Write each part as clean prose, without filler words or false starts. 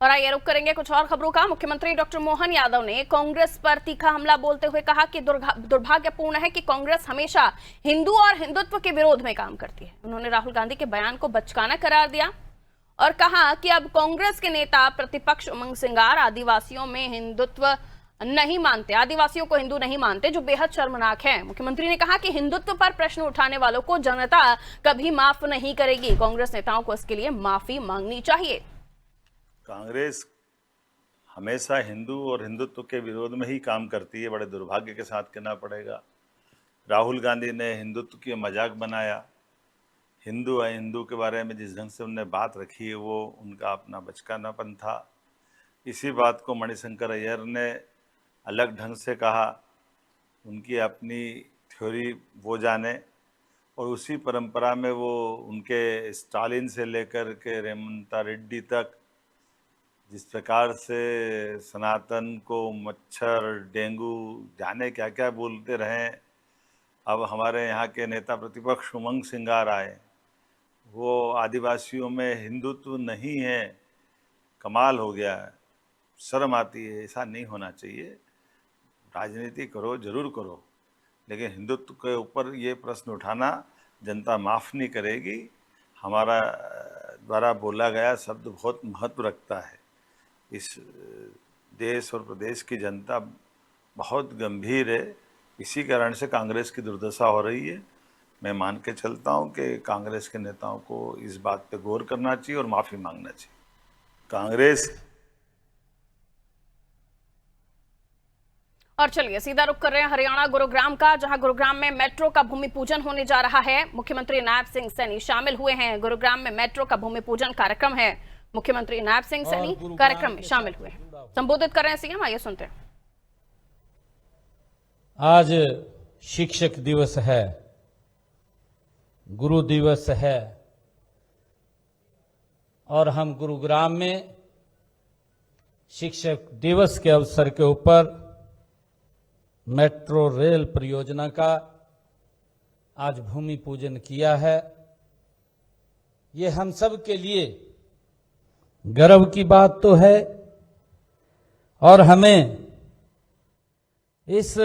और आइए रुक करेंगे कुछ और खबरों का। मुख्यमंत्री डॉक्टर मोहन यादव ने कांग्रेस पर तीखा हमला बोलते हुए कहा कि दुर्भाग्यपूर्ण है कि कांग्रेस हमेशा हिंदू और हिंदुत्व के विरोध में काम करती है। उन्होंने राहुल गांधी के बयान को बचकाना करार दिया और कहा कि अब कांग्रेस के नेता प्रतिपक्ष उमंग सिंगार आदिवासियों में हिंदुत्व नहीं मानते, आदिवासियों को हिंदू नहीं मानते, जो बेहद शर्मनाक है। मुख्यमंत्री ने कहा कि हिंदुत्व पर प्रश्न उठाने वालों को जनता कभी माफ नहीं करेगी। कांग्रेस नेताओं को इसके लिए माफी मांगनी चाहिए। कांग्रेस हमेशा हिंदू और हिंदुत्व के विरोध में ही काम करती है। बड़े दुर्भाग्य के साथ कहना पड़ेगा, राहुल गांधी ने हिंदुत्व की मजाक बनाया। हिंदू अहिंदू के बारे में जिस ढंग से उन्होंने बात रखी है वो उनका अपना बचकानापन था। इसी बात को मणिशंकर अय्यर ने अलग ढंग से कहा, उनकी अपनी थ्योरी वो जाने, और उसी परंपरा में वो उनके स्टालिन से लेकर के रेवंत रेड्डी तक जिस प्रकार से सनातन को मच्छर, डेंगू, जाने क्या क्या बोलते रहे। अब हमारे यहाँ के नेता प्रतिपक्ष उमंग सिंगार आए, वो आदिवासियों में हिंदुत्व नहीं है। कमाल हो गया है, शर्म आती है। ऐसा नहीं होना चाहिए। राजनीति करो, जरूर करो, लेकिन हिंदुत्व के ऊपर ये प्रश्न उठाना जनता माफ़ नहीं करेगी। हमारा द्वारा बोला गया शब्द बहुत महत्व रखता है। इस देश और प्रदेश की जनता बहुत गंभीर है। इसी कारण से कांग्रेस की दुर्दशा हो रही है। मैं मान के चलता हूं कि कांग्रेस के नेताओं को इस बात पे गौर करना चाहिए और माफ़ी मांगना चाहिए। कांग्रेस और चलिए सीधा रुख कर रहे हैं हरियाणा गुरुग्राम का, जहां गुरुग्राम में मेट्रो का भूमि पूजन होने जा रहा है। मुख्यमंत्री नायब सिंह सैनी शामिल हुए हैं। गुरुग्राम में मेट्रो का भूमि पूजन कार्यक्रम है। मुख्यमंत्री नायब सिंह सैनी कार्यक्रम में शामिल हुए हैं। संबोधित कर रहे हैं सीएम, आइए सुनते हैं। आज शिक्षक दिवस है, गुरु दिवस है, और हम गुरुग्राम में शिक्षक दिवस के अवसर के ऊपर मेट्रो रेल परियोजना का आज भूमि पूजन किया है। ये हम सब के लिए गर्व की बात तो है, और हमें इस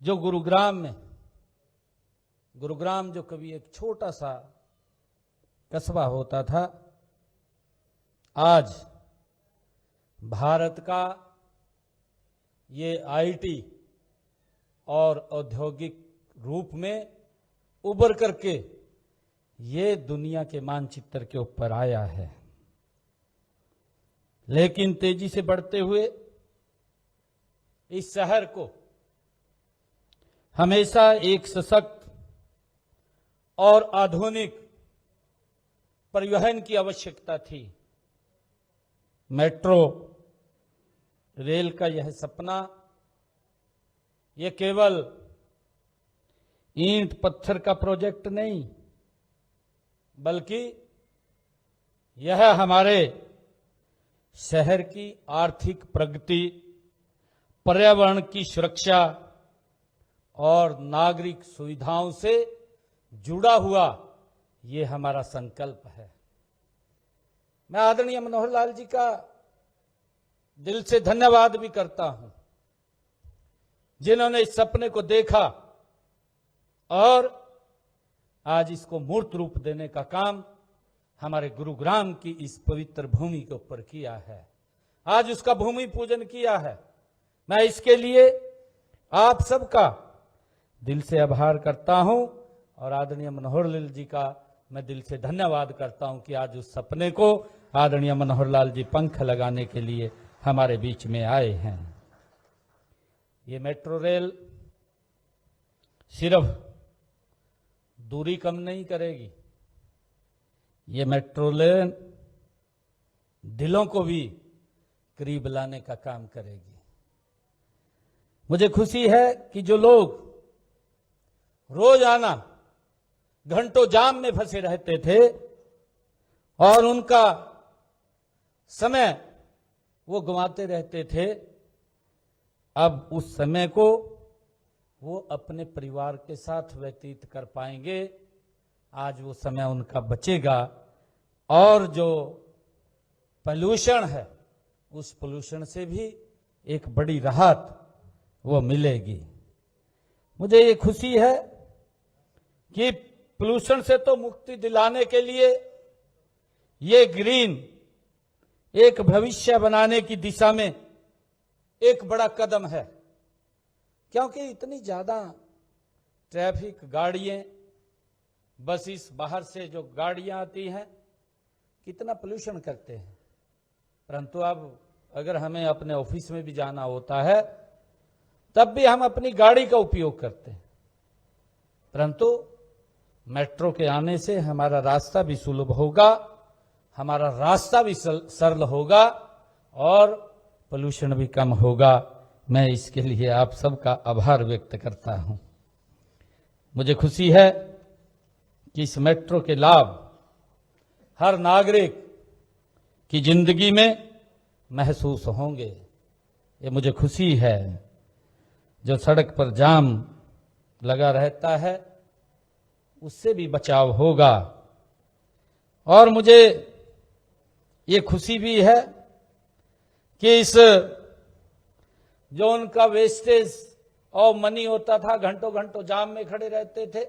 जो गुरुग्राम जो कभी एक छोटा सा कस्बा होता था, आज भारत का ये आईटी और औद्योगिक रूप में उभर करके ये दुनिया के मानचित्र के ऊपर आया है। लेकिन तेजी से बढ़ते हुए इस शहर को हमेशा एक सशक्त और आधुनिक परिवहन की आवश्यकता थी। मेट्रो रेल का यह सपना यह केवल ईंट पत्थर का प्रोजेक्ट नहीं, बल्कि यह हमारे शहर की आर्थिक प्रगति, पर्यावरण की सुरक्षा और नागरिक सुविधाओं से जुड़ा हुआ ये हमारा संकल्प है। मैं आदरणीय मनोहर लाल जी का दिल से धन्यवाद भी करता हूं, जिन्होंने इस सपने को देखा और आज इसको मूर्त रूप देने का काम हमारे गुरुग्राम की इस पवित्र भूमि के ऊपर किया है। आज उसका भूमि पूजन किया है। मैं इसके लिए आप सबका दिल से आभार करता हूं, और आदरणीय मनोहर लाल जी का मैं दिल से धन्यवाद करता हूं कि आज उस सपने को आदरणीय मनोहर लाल जी पंख लगाने के लिए हमारे बीच में आए हैं। ये मेट्रो रेल सिर्फ दूरी कम नहीं करेगी, ये मेट्रो रेल दिलों को भी करीब लाने का काम करेगी। मुझे खुशी है कि जो लोग रोजाना घंटों जाम में फंसे रहते थे और उनका समय वो गंवाते रहते थे, अब उस समय को वो अपने परिवार के साथ व्यतीत कर पाएंगे। आज वो समय उनका बचेगा, और जो पोल्यूशन है, उस पोल्यूशन से भी एक बड़ी राहत वो मिलेगी। मुझे ये खुशी है कि पोल्यूशन से तो मुक्ति दिलाने के लिए ये ग्रीन एक भविष्य बनाने की दिशा में एक बड़ा कदम है, क्योंकि इतनी ज्यादा ट्रैफिक, गाड़ियां, बसेस, बाहर से जो गाड़ियां आती हैं कितना पोल्यूशन करते हैं। परंतु अब अगर हमें अपने ऑफिस में भी जाना होता है तब भी हम अपनी गाड़ी का उपयोग करते हैं, परंतु मेट्रो के आने से हमारा रास्ता भी सुलभ होगा, हमारा रास्ता भी सरल होगा और पोल्यूशन भी कम होगा। मैं इसके लिए आप सबका आभार व्यक्त करता हूं। मुझे खुशी है कि इस मेट्रो के लाभ हर नागरिक की जिंदगी में महसूस होंगे। ये मुझे खुशी है। जो सड़क पर जाम लगा रहता है उससे भी बचाव होगा। और मुझे ये खुशी भी है कि इस जो उनका वेस्टेज और मनी होता था, घंटों घंटों जाम में खड़े रहते थे,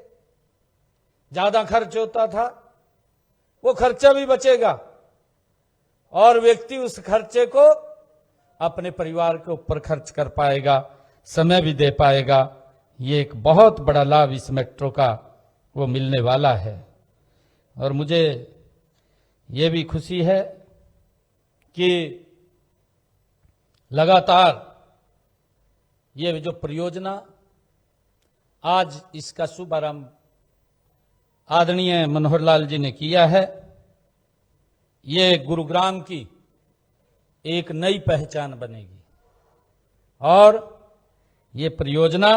ज्यादा खर्च होता था, वो खर्चा भी बचेगा और व्यक्ति उस खर्चे को अपने परिवार के ऊपर खर्च कर पाएगा, समय भी दे पाएगा। ये एक बहुत बड़ा लाभ इस मेट्रो का वो मिलने वाला है। और मुझे ये भी खुशी है कि लगातार ये जो परियोजना आज इसका शुभारंभ आदरणीय मनोहर लाल जी ने किया है, ये गुरुग्राम की एक नई पहचान बनेगी और ये परियोजना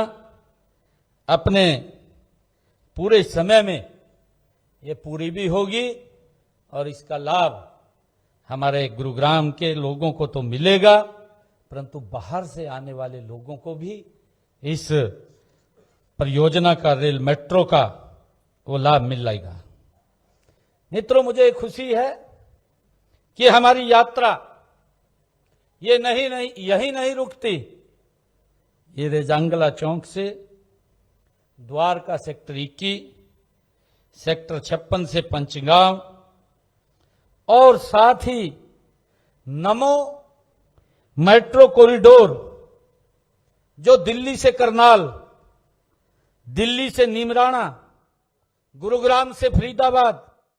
अपने पूरे समय में ये पूरी भी होगी और इसका लाभ हमारे गुरुग्राम के लोगों को तो मिलेगा, परंतु बाहर से आने वाले लोगों को भी इस परियोजना का, रेल मेट्रो का वो लाभ मिलेगा। मित्रों, मुझे खुशी है कि हमारी यात्रा ये यही नहीं रुकती। ये रेजांगला चौक से द्वारका सेक्टर 21, सेक्टर 56 से पंचगांव और साथ ही नमो मेट्रो कॉरिडोर जो दिल्ली से करनाल, दिल्ली से नीमराणा, गुरुग्राम से फरीदाबाद,